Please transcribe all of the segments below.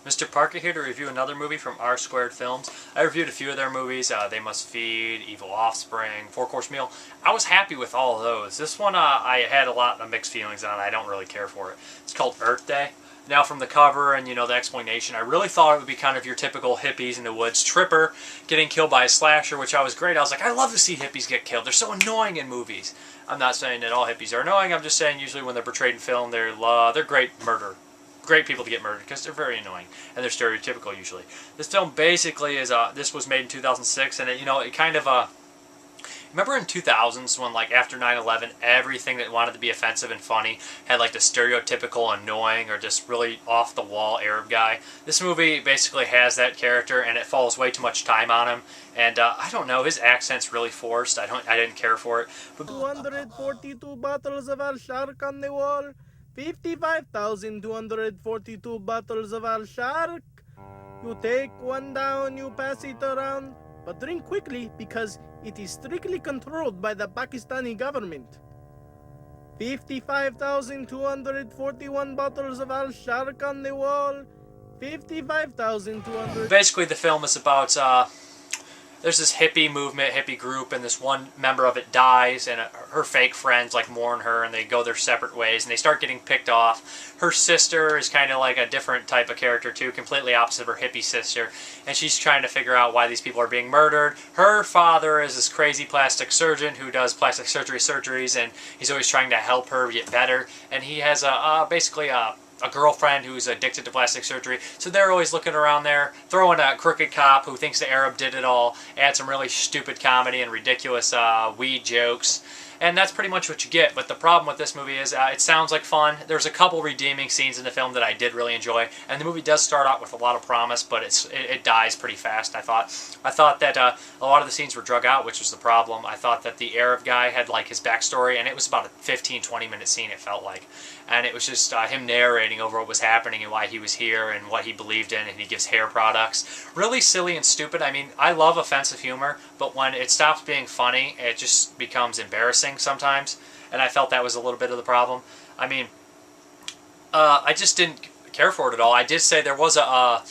Mrparka here to review another movie from R Squared Films. I reviewed a few of their movies, They Must Feed, Evil Offspring, Four Course Meal. I was happy with all of those. This one I had a lot of mixed feelings on. I don't really care for it. It's called Earth Day. Now from the cover and the explanation, I really thought it would be kind of your typical hippies in the woods tripper getting killed by a slasher, which I was great. I was like, I love to see hippies get killed. They're so annoying in movies. I'm not saying that all hippies are annoying. I'm just saying usually when they're portrayed in film, they're great great people to get murdered because they're very annoying and they're stereotypical usually. This film basically is this was made in 2006, and it kind of remember in 2000s when, like, after 9/11, everything that wanted to be offensive and funny had like the stereotypical annoying or just really off the wall Arab guy. This movie basically has that character, and it falls way too much time on him, and I don't know, his accent's really forced. I didn't care for it. But 242 bottles of Al-Shark on the wall. 55,242 bottles of Al-Shark. You take one down, you pass it around, but drink quickly because it is strictly controlled by the Pakistani government. 55,241 bottles of Al-Shark on the wall. 55,200. Basically, the film is about there's this hippie movement, hippie group, and this one member of it dies, and her fake friends like mourn her, and they go their separate ways, and they start getting picked off. Her sister is kind of like a different type of character too, completely opposite of her hippie sister, and she's trying to figure out why these people are being murdered. Her father is this crazy plastic surgeon who does plastic surgeries, and he's always trying to help her get better, and he has basically a girlfriend who's addicted to plastic surgery, so they're always looking around there, throwing a crooked cop who thinks the Arab did it all, add some really stupid comedy and ridiculous weed jokes, and that's pretty much what you get. But the problem with this movie is it sounds like fun. There's a couple redeeming scenes in the film that I did really enjoy, and the movie does start out with a lot of promise, but it dies pretty fast. I thought that a lot of the scenes were drug out, which was the problem. I thought that the Arab guy had like his backstory, and it was about a 15-20 minute scene, it felt like, and it was just him narrating over what was happening and why he was here and what he believed in, and he gives hair products. Really silly and stupid. I mean, I love offensive humor, but when it stops being funny, it just becomes embarrassing sometimes, and I felt that was a little bit of the problem. I mean, I just didn't care for it at all. I did say there was a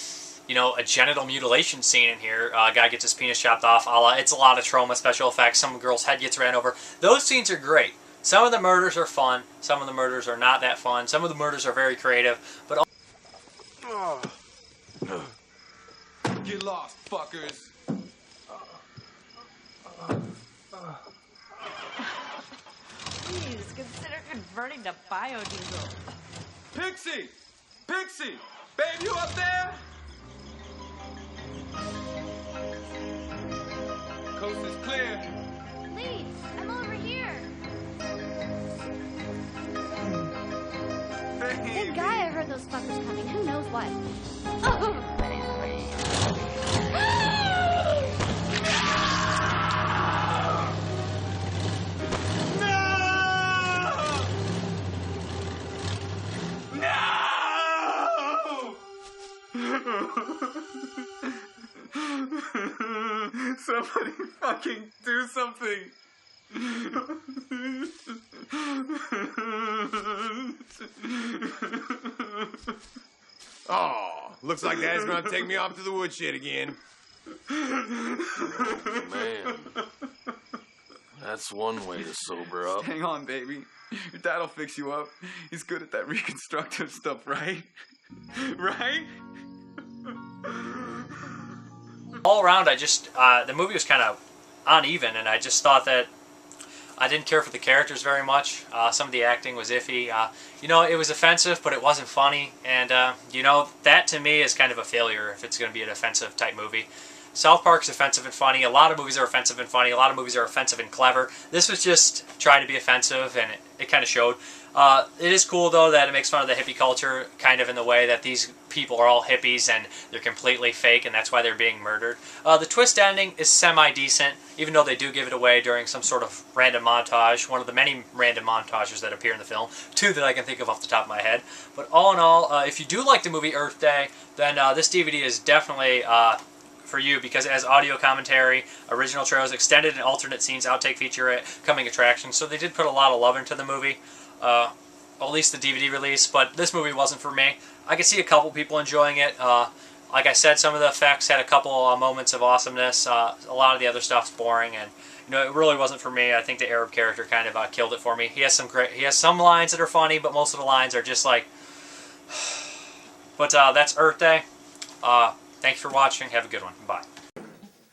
genital mutilation scene in here. A guy gets his penis chopped off. It's a lot of trauma, special effects. Some girl's head gets ran over. Those scenes are great. Some of the murders are fun. Some of the murders are not that fun. Some of the murders are very creative. But get lost, fuckers. Please consider converting to biodiesel. Pixie! Pixie! Babe, you up there? Coast is clear. Please, I'm over here. Baby. Good guy, I heard those fuckers coming. Who knows what? Oh! Somebody fucking do something. Oh, looks like Dad's gonna take me off to the woodshed again. Oh, man. That's one way to sober up. Hang on, baby. Your dad'll fix you up. He's good at that reconstructive stuff, right? Right? all around, the movie was kind of uneven, and I just thought that I didn't care for the characters very much. Some of the acting was iffy. It was offensive, but it wasn't funny. And, that to me is kind of a failure if it's going to be an offensive type movie. South Park's offensive and funny. A lot of movies are offensive and funny. A lot of movies are offensive and clever. This was just trying to be offensive, and it kind of showed. It is cool, though, that it makes fun of the hippie culture, kind of in the way that these people are all hippies and they're completely fake, and that's why they're being murdered. The twist ending is semi-decent, even though they do give it away during some sort of random montage, one of the many random montages that appear in the film, two that I can think of off the top of my head. But all in all, if you do like the movie Earth Day, then this DVD is definitely for you, because it has audio commentary, original trailers, extended and alternate scenes, outtake featurette, coming attractions, so they did put a lot of love into the movie. At least the DVD release, but this movie wasn't for me. I could see a couple people enjoying it. Like I said, some of the effects had a couple moments of awesomeness. A lot of the other stuff's boring, and it really wasn't for me. I think the Arab character kind of killed it for me. He has some lines that are funny, but most of the lines are just like. But that's Earth Day. Thanks for watching. Have a good one. Bye.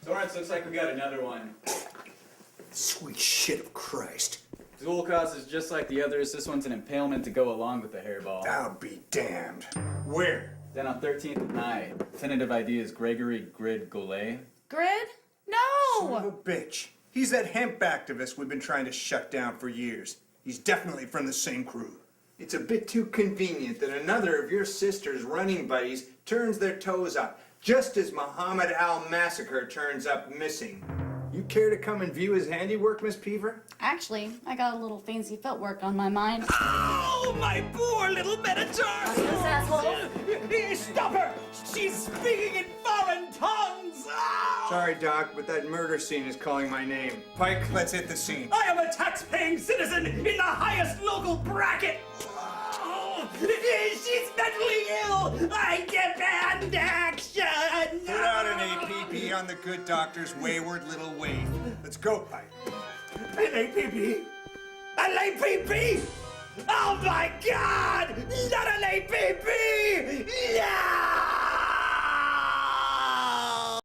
Torrance, looks like we got another one. Sweet shit of Christ. Zulkas is just like the others. This one's an impalement to go along with the hairball. I'll be damned. Where? Then on 13th and I. Tentative ID is Gregory Grid Goulet. Grid? Son of No! a bitch. He's that hemp activist we've been trying to shut down for years. He's definitely from the same crew. It's a bit too convenient that another of your sister's running buddies turns their toes up, just as Muhammad Al-Massacre turns up missing. You care to come and view his handiwork, Miss Peaver? Actually, I got a little fancy footwork on my mind. Oh, my poor little Minotaur! This asshole. Stop her! She's speaking in foreign tongues! Oh! Sorry, Doc, but that murder scene is calling my name. Pike, let's hit the scene. I am a tax-paying citizen in the highest local bracket! Oh, she's mentally ill! I demand action! Put out an APB on the good doctor's wayward little waif. Let's go, Pike. An APB? An APB? Oh my God! Not an APB! Yeah!